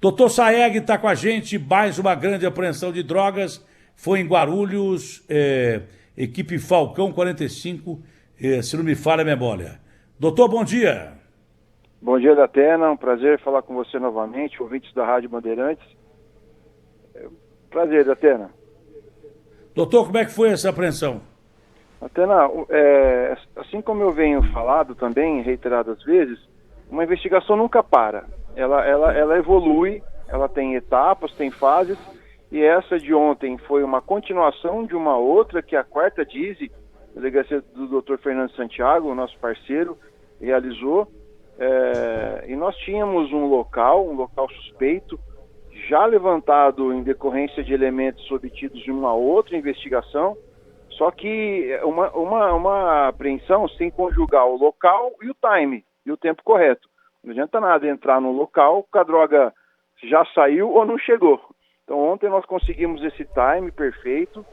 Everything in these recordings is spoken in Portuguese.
Doutor Saeg está com a gente, mais uma grande apreensão de drogas, foi em Guarulhos, equipe Falcão 45, se não me falha a memória. Doutor, bom dia. Bom dia, Datena, um prazer falar com você novamente, ouvintes da Rádio Bandeirantes. Prazer, Datena. Doutor, como é que foi essa apreensão? Datena, assim como eu venho falado também, reiteradas vezes, uma investigação nunca para. Ela evolui, ela tem etapas, tem fases, e essa de ontem foi uma continuação de uma outra que a quarta DISE, delegacia do Dr. Fernando Santiago, o nosso parceiro, realizou. E nós tínhamos um local suspeito, já levantado em decorrência de elementos obtidos de uma outra investigação, só que uma apreensão sem conjugar o local e o time, e o tempo correto. Não adianta nada entrar no local que a droga já saiu ou não chegou. Então ontem nós conseguimos esse time perfeito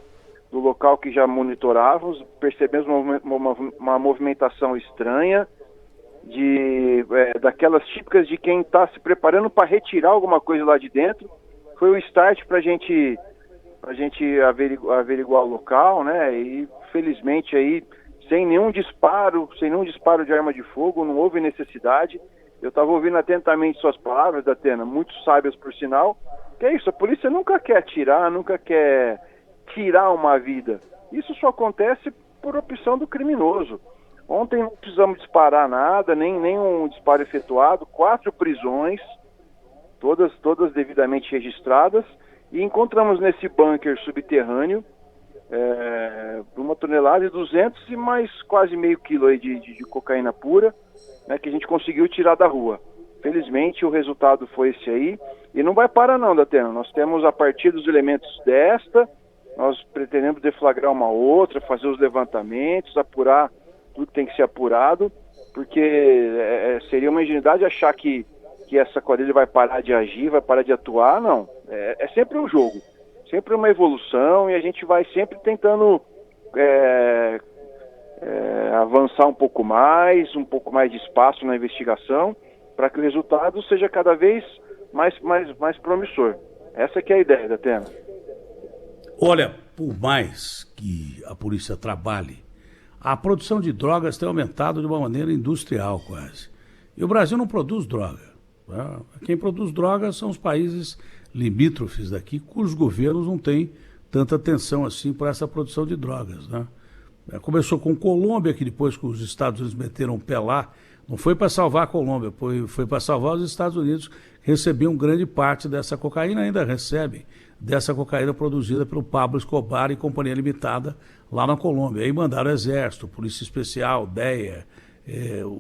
do local que já monitorávamos, percebemos uma movimentação estranha, daquelas típicas de quem está se preparando para retirar alguma coisa lá de dentro. Foi o start para a gente averiguar o local, né? E felizmente aí, sem nenhum disparo de arma de fogo, não houve necessidade. Eu estava ouvindo atentamente suas palavras, Datena, muito sábias por sinal, que é isso, a polícia nunca quer atirar, nunca quer tirar uma vida. Isso só acontece por opção do criminoso. Ontem não precisamos disparar nada, nem um disparo efetuado, 4 prisões, todas devidamente registradas, e encontramos nesse bunker subterrâneo 1 tonelada e 200 e mais quase meio quilo aí de cocaína pura, né, que a gente conseguiu tirar da rua. Felizmente o resultado foi esse aí, e não vai parar não, Datena. Nós temos, a partir dos elementos desta, nós pretendemos deflagrar uma outra, fazer os levantamentos, apurar tudo que tem que ser apurado, porque seria uma ingenuidade achar que essa quadrilha vai parar de agir, vai parar de atuar. Não, é sempre um jogo, sempre uma evolução, e a gente vai sempre tentando avançar um pouco mais de espaço na investigação, para que o resultado seja cada vez mais promissor. Essa que é a ideia, Datena. Olha, por mais que a polícia trabalhe, a produção de drogas tem aumentado de uma maneira industrial quase. E o Brasil não produz droga, né? Quem produz drogas são os países limítrofes daqui, cujos governos não têm tanta atenção assim para essa produção de drogas, né? Começou com Colômbia, que depois que os Estados Unidos meteram o pé lá, não foi para salvar a Colômbia, foi para salvar os Estados Unidos, que recebiam grande parte dessa cocaína, ainda recebem dessa cocaína produzida pelo Pablo Escobar e Companhia Limitada lá na Colômbia. Aí mandaram Exército, Polícia Especial, DEA.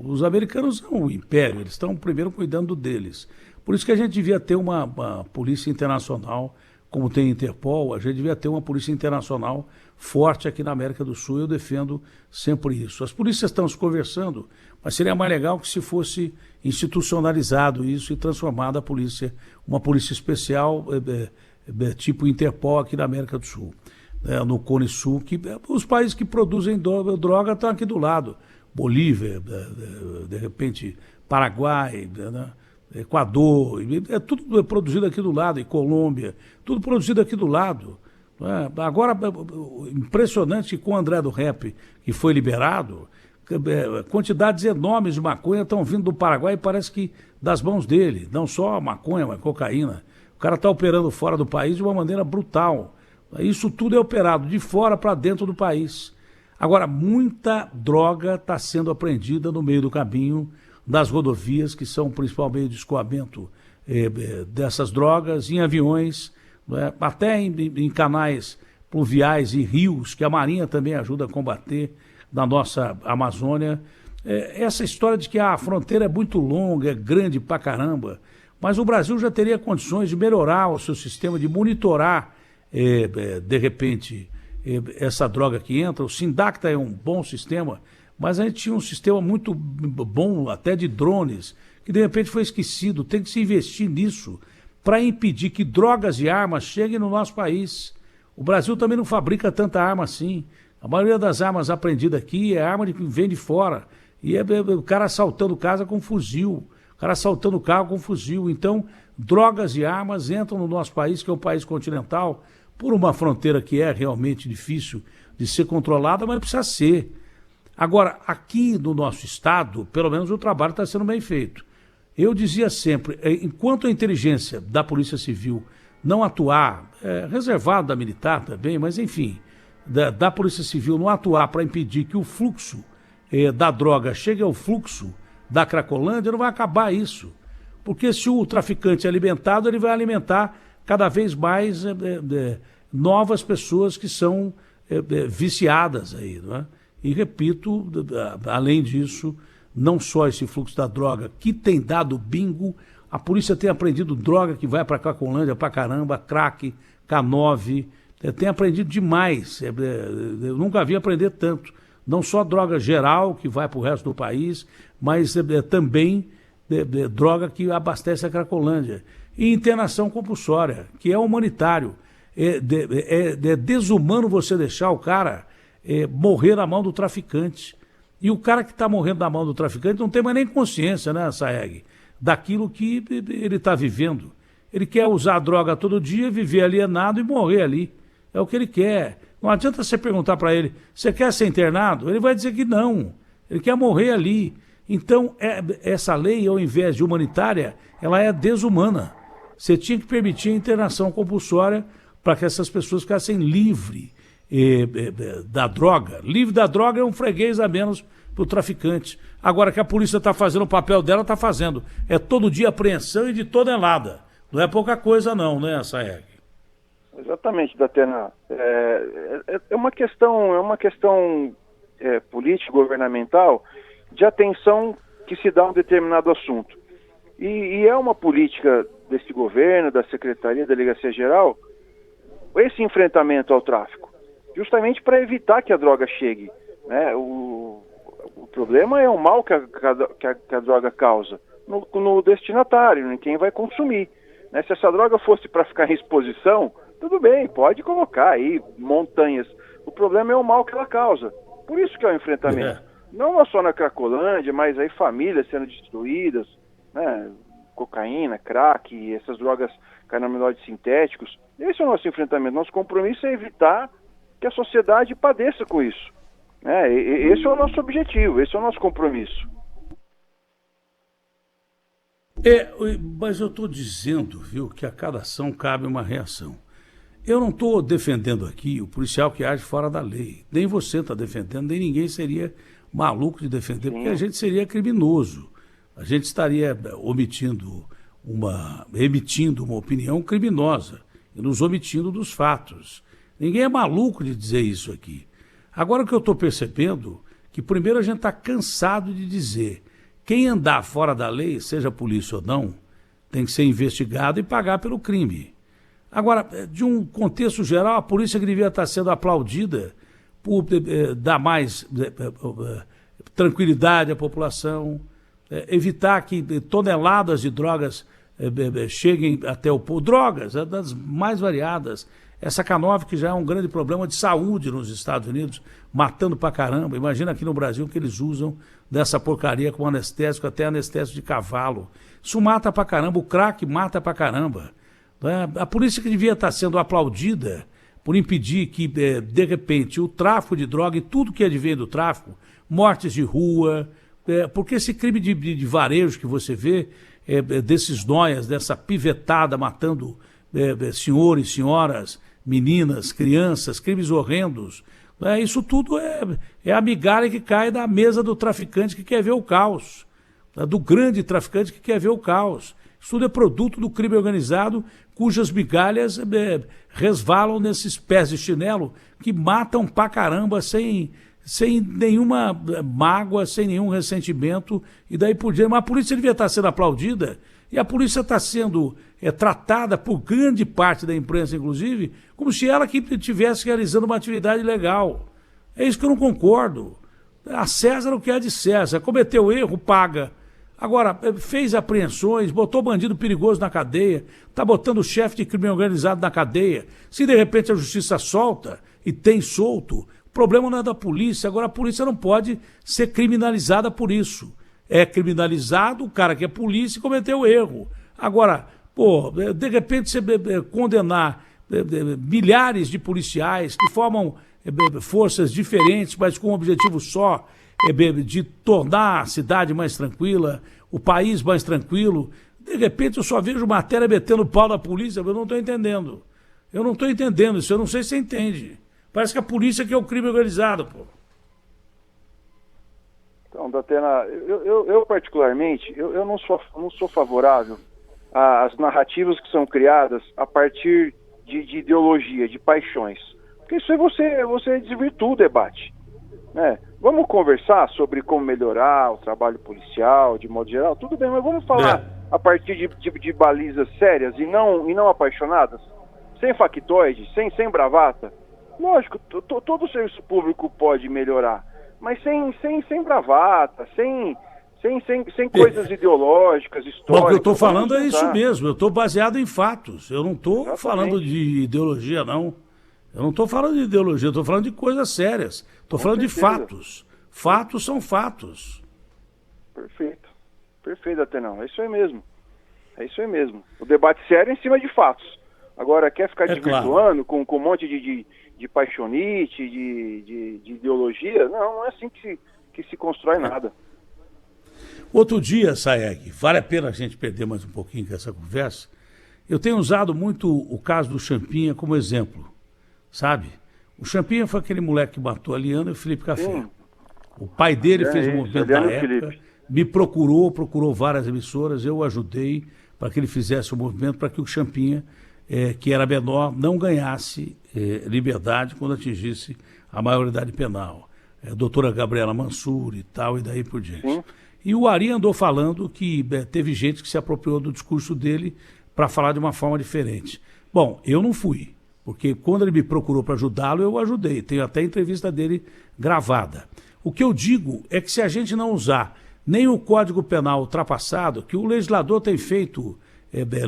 Os americanos são o império, eles estão primeiro cuidando deles. Por isso que a gente devia ter uma polícia internacional, como tem a Interpol, a gente devia ter uma polícia internacional forte aqui na América do Sul. Eu defendo sempre isso. As polícias estão se conversando, mas seria mais legal que se fosse institucionalizado isso e transformado a polícia, uma polícia especial, tipo Interpol aqui na América do Sul, no Cone Sul, que os países que produzem droga estão aqui do lado. Bolívia, de repente Paraguai, né? Equador, tudo produzido aqui do lado, e Colômbia, tudo produzido aqui do lado. Agora, impressionante que com o André do Rap, que foi liberado, quantidades enormes de maconha estão vindo do Paraguai e parece que das mãos dele, não só maconha, mas cocaína. O cara está operando fora do país de uma maneira brutal. Isso tudo é operado de fora para dentro do país. Agora, muita droga está sendo apreendida no meio do caminho das rodovias, que são o principal meio de escoamento dessas drogas, em aviões, né? Até em canais pluviais e rios, que a Marinha também ajuda a combater na nossa Amazônia. Essa história de que a fronteira é muito longa, é grande pra caramba, mas o Brasil já teria condições de melhorar o seu sistema, de monitorar, de repente, essa droga que entra. O Sindacta é um bom sistema, mas a gente tinha um sistema muito bom, até de drones, que de repente foi esquecido. Tem que se investir nisso para impedir que drogas e armas cheguem no nosso país. O Brasil também não fabrica tanta arma assim. A maioria das armas apreendidas aqui é arma que vem de fora. E o cara assaltando casa com fuzil, o cara assaltando carro com fuzil. Então, drogas e armas entram no nosso país, que é um país continental, por uma fronteira que é realmente difícil de ser controlada, mas precisa ser. Agora, aqui no nosso estado, pelo menos o trabalho está sendo bem feito. Eu dizia sempre, enquanto a inteligência da Polícia Civil não atuar, reservado da militar também, mas enfim, da Polícia Civil não atuar para impedir que o fluxo da droga chegue ao fluxo da Cracolândia, não vai acabar isso. Porque se o traficante é alimentado, ele vai alimentar cada vez mais novas pessoas que são viciadas aí, não é? E repito, além disso, não só esse fluxo da droga que tem dado bingo, a polícia tem apreendido droga que vai para Cracolândia pra caramba, crack, K9, tem apreendido demais, eu nunca vi aprender tanto, não só droga geral que vai para o resto do país, mas também droga que abastece a Cracolândia. E internação compulsória, que é humanitário. É desumano você deixar o cara morrer na mão do traficante. E o cara que está morrendo na mão do traficante não tem mais nem consciência, né, Saeg, daquilo que ele está vivendo. Ele quer usar a droga todo dia, viver alienado e morrer ali. É o que ele quer. Não adianta você perguntar para ele, você quer ser internado? Ele vai dizer que não. Ele quer morrer ali. Então, essa lei, ao invés de humanitária, ela é desumana. Você tinha que permitir a internação compulsória para que essas pessoas ficassem livres da droga. Livre da droga é um freguês a menos para o traficante. Agora que a polícia está fazendo o papel dela, está fazendo. É todo dia apreensão e de tonelada. Não é pouca coisa não, né, Saeg? Exatamente, Datena. É uma questão política, governamental, de atenção que se dá a um determinado assunto. E é uma política desse governo, da Secretaria, da Delegacia Geral, esse enfrentamento ao tráfico, justamente para evitar que a droga chegue, né? O problema é o mal que a droga causa no destinatário, em quem vai consumir, né? Se essa droga fosse para ficar em exposição, tudo bem, pode colocar aí montanhas. O problema é o mal que ela causa. Por isso que é o enfrentamento. Não só na Cracolândia, mas aí famílias sendo destruídas, né? Cocaína, crack, essas drogas canabinoides sintéticos. Esse é o nosso enfrentamento. Nosso compromisso é evitar que a sociedade padeça com isso, né? Esse é o nosso objetivo, esse é o nosso compromisso. Mas eu estou dizendo, viu, que a cada ação cabe uma reação. Eu não estou defendendo aqui o policial que age fora da lei. Nem você está defendendo, nem ninguém seria maluco de defender, porque a gente seria criminoso. A gente estaria emitindo uma opinião criminosa e nos omitindo dos fatos. Ninguém é maluco de dizer isso aqui. Agora o que eu estou percebendo que primeiro a gente está cansado de dizer quem andar fora da lei, seja polícia ou não, tem que ser investigado e pagar pelo crime. Agora, de um contexto geral, a polícia que devia estar sendo aplaudida por dar mais tranquilidade à população, evitar que toneladas de drogas cheguem até o povo. Drogas, das mais variadas. Essa K9 que já é um grande problema de saúde nos Estados Unidos, matando pra caramba. Imagina aqui no Brasil que eles usam dessa porcaria como anestésico, até anestésico de cavalo. Isso mata pra caramba, o crack mata pra caramba. A polícia que devia estar sendo aplaudida por impedir que, de repente, o tráfico de droga e tudo que advém do tráfico, mortes de rua, porque esse crime de varejo que você vê, desses nóias, dessa pivetada matando senhores, senhoras, meninas, crianças, crimes horrendos, isso tudo é a migalha que cai da mesa do traficante que quer ver o caos, do grande traficante que quer ver o caos. Isso tudo é produto do crime organizado, cujas migalhas resvalam nesses pés de chinelo que matam pra caramba sem nenhuma mágoa, sem nenhum ressentimento e daí por diante. Mas a polícia devia estar sendo aplaudida e a polícia está sendo tratada por grande parte da imprensa, inclusive, como se ela que estivesse realizando uma atividade legal. É isso que eu não concordo. A César o que é de César. Cometeu erro, paga. Agora, fez apreensões, botou bandido perigoso na cadeia, está botando o chefe de crime organizado na cadeia. Se de repente a justiça solta, e tem solto, o problema não é da polícia. Agora a polícia não pode ser criminalizada por isso. É criminalizado o cara que é polícia e cometeu erro. Agora, Pô, de repente você condenar milhares de policiais que formam forças diferentes, mas com um objetivo só, de tornar a cidade mais tranquila, o país mais tranquilo. De repente eu só vejo matéria metendo pau na polícia, eu não estou entendendo. Eu não estou entendendo isso, eu não sei se você entende. Parece que a polícia que é o crime organizado, pô. Então, Datena, eu particularmente, eu não sou favorável às narrativas que são criadas a partir de ideologia, de paixões. Porque isso aí você desvirtua o debate, né? Vamos conversar sobre como melhorar o trabalho policial, de modo geral, tudo bem, mas vamos falar a partir de balizas sérias e não apaixonadas, sem factoide, sem bravata. Lógico, todo serviço público pode melhorar, mas sem bravata, sem coisas ideológicas, históricas. O que eu estou falando é isso mesmo, eu estou baseado em fatos, eu não estou falando de ideologia, não. Eu não estou falando de ideologia, eu estou falando de coisas sérias, estou falando de fatos. Fatos são fatos. Perfeito, Atenão, é isso aí mesmo. O debate sério é em cima de fatos. Agora, quer ficar desvirtuando com um monte de paixonite, de ideologia? Não é assim que se constrói nada. Outro dia, Saeg, vale a pena a gente perder mais um pouquinho com essa conversa. Eu tenho usado muito o caso do Champinha como exemplo, sabe? O Champinha foi aquele moleque que matou a Liana e o Felipe Café. Sim. O pai dele fez um movimento na época, Felipe. me procurou várias emissoras, eu o ajudei para que ele fizesse o movimento para que o Champinha, que era menor, não ganhasse liberdade quando atingisse a maioridade penal. A doutora Gabriela Mansur e tal, e daí por diante. Sim. E o Ari andou falando que teve gente que se apropriou do discurso dele para falar de uma forma diferente. Bom, eu não fui, porque quando ele me procurou para ajudá-lo, eu o ajudei. Tenho até a entrevista dele gravada. O que eu digo é que se a gente não usar nem o Código Penal ultrapassado, que o legislador tem feito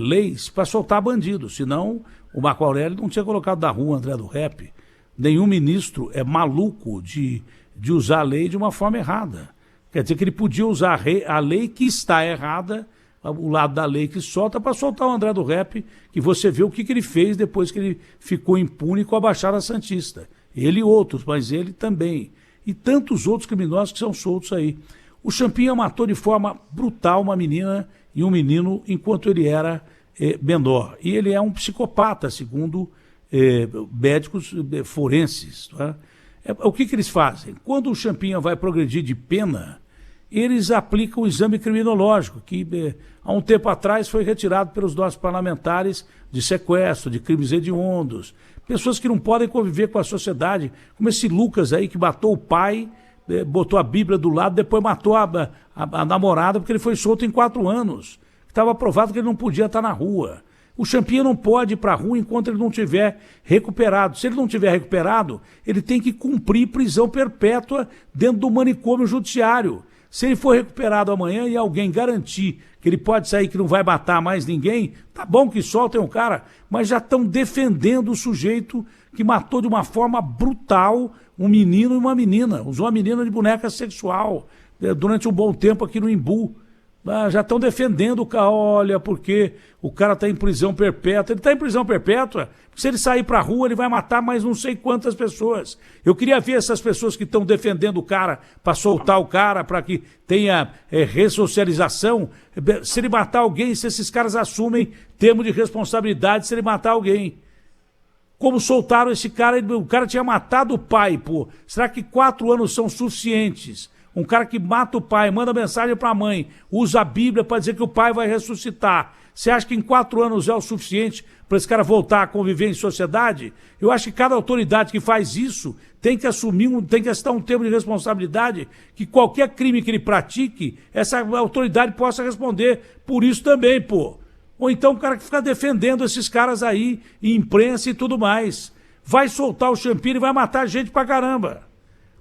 leis para soltar bandidos, senão o Marco Aurélio não tinha colocado na rua André do Rep. Nenhum ministro é maluco de usar a lei de uma forma errada. Quer dizer que ele podia usar a lei que está errada, o lado da lei que solta, para soltar o André do Rep, que você vê o que ele fez depois que ele ficou impune com a Baixada Santista. Ele e outros, mas ele também. E tantos outros criminosos que são soltos aí. O Champinha matou de forma brutal uma menina e um menino enquanto ele era menor. E ele é um psicopata, segundo médicos forenses. Tá? O que eles fazem? Quando o Champinha vai progredir de pena, eles aplicam o exame criminológico, que há um tempo atrás foi retirado pelos nossos parlamentares de sequestro, de crimes hediondos. Pessoas que não podem conviver com a sociedade, como esse Lucas aí que matou o pai, botou a Bíblia do lado, depois matou a namorada porque ele foi solto em 4 anos. Estava provado que ele não podia estar na rua. O Champinha não pode ir para a rua enquanto ele não tiver recuperado. Se ele não tiver recuperado, ele tem que cumprir prisão perpétua dentro do manicômio judiciário. Se ele for recuperado amanhã e alguém garantir que ele pode sair, que não vai matar mais ninguém, tá bom que soltem o cara, mas já estão defendendo o sujeito que matou de uma forma brutal um menino e uma menina. Usou a menina de boneca sexual durante um bom tempo aqui no Imbu. Já estão defendendo o cara, olha, porque o cara está em prisão perpétua. Ele está em prisão perpétua, porque se ele sair para a rua, ele vai matar mais não sei quantas pessoas. Eu queria ver essas pessoas que estão defendendo o cara para soltar o cara, para que tenha ressocialização. Se ele matar alguém, se esses caras assumem termo de responsabilidade se ele matar alguém. Como soltaram esse cara, o cara tinha matado o pai, pô. Será que 4 anos são suficientes? Um cara que mata o pai, manda mensagem para a mãe, usa a Bíblia para dizer que o pai vai ressuscitar. Você acha que em 4 anos é o suficiente para esse cara voltar a conviver em sociedade? Eu acho que cada autoridade que faz isso tem que assumir, tem que assinar um termo de responsabilidade, que qualquer crime que ele pratique, essa autoridade possa responder por isso também, pô. Ou então o cara que fica defendendo esses caras aí, em imprensa e tudo mais. Vai soltar o Champinha e vai matar gente pra caramba.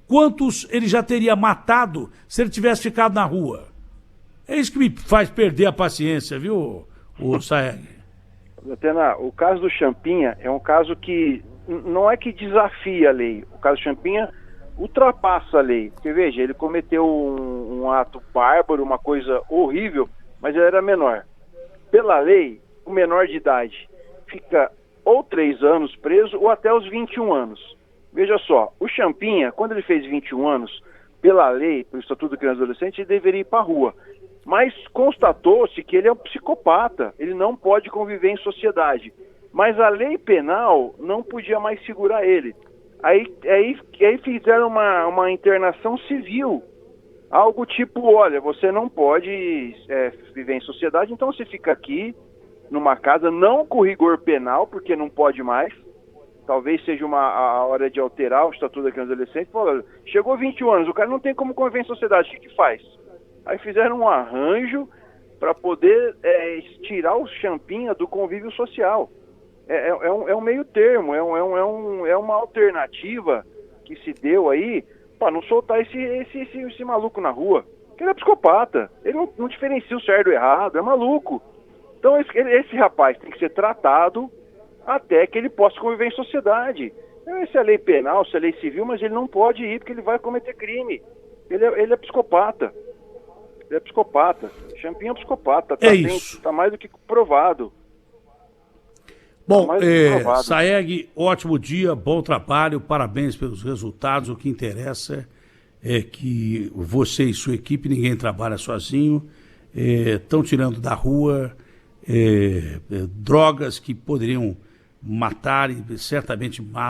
Quantos ele já teria matado se ele tivesse ficado na rua? É isso que me faz perder a paciência, viu, o Saeg? Atena, o caso do Champinha é um caso que não é que desafia a lei. O caso do Champinha ultrapassa a lei. Porque, veja, ele cometeu um ato bárbaro, uma coisa horrível, mas ele era menor. Pela lei, o menor de idade fica ou 3 anos preso ou até os 21 anos. Veja só, o Champinha, quando ele fez 21 anos, pela lei, pelo Estatuto da Criança e Adolescente, ele deveria ir para a rua. Mas constatou-se que ele é um psicopata, ele não pode conviver em sociedade. Mas a lei penal não podia mais segurar ele. Aí fizeram uma internação civil, algo tipo, olha, você não pode viver em sociedade, então você fica aqui, numa casa, não com rigor penal, porque não pode mais. Talvez seja a hora de alterar o Estatuto da Criança e Adolescente. Pô, chegou 21 anos, o cara não tem como conviver em sociedade, o que faz? Aí fizeram um arranjo para poder tirar o Champinha do convívio social. É um meio termo, é uma alternativa que se deu aí para não soltar esse maluco na rua. Porque ele é psicopata, ele não diferencia o certo do errado, é maluco. Então esse rapaz tem que ser tratado até que ele possa conviver em sociedade. Essa é a lei penal, essa é a lei civil, mas ele não pode ir porque ele vai cometer crime. Ele é psicopata. Ele é psicopata. Champinha é psicopata. Tá mais do que provado. Bom, Saeg, ótimo dia, bom trabalho, parabéns pelos resultados. O que interessa é que você e sua equipe, ninguém trabalha sozinho, estão tirando da rua drogas que poderiam matar e certamente matam.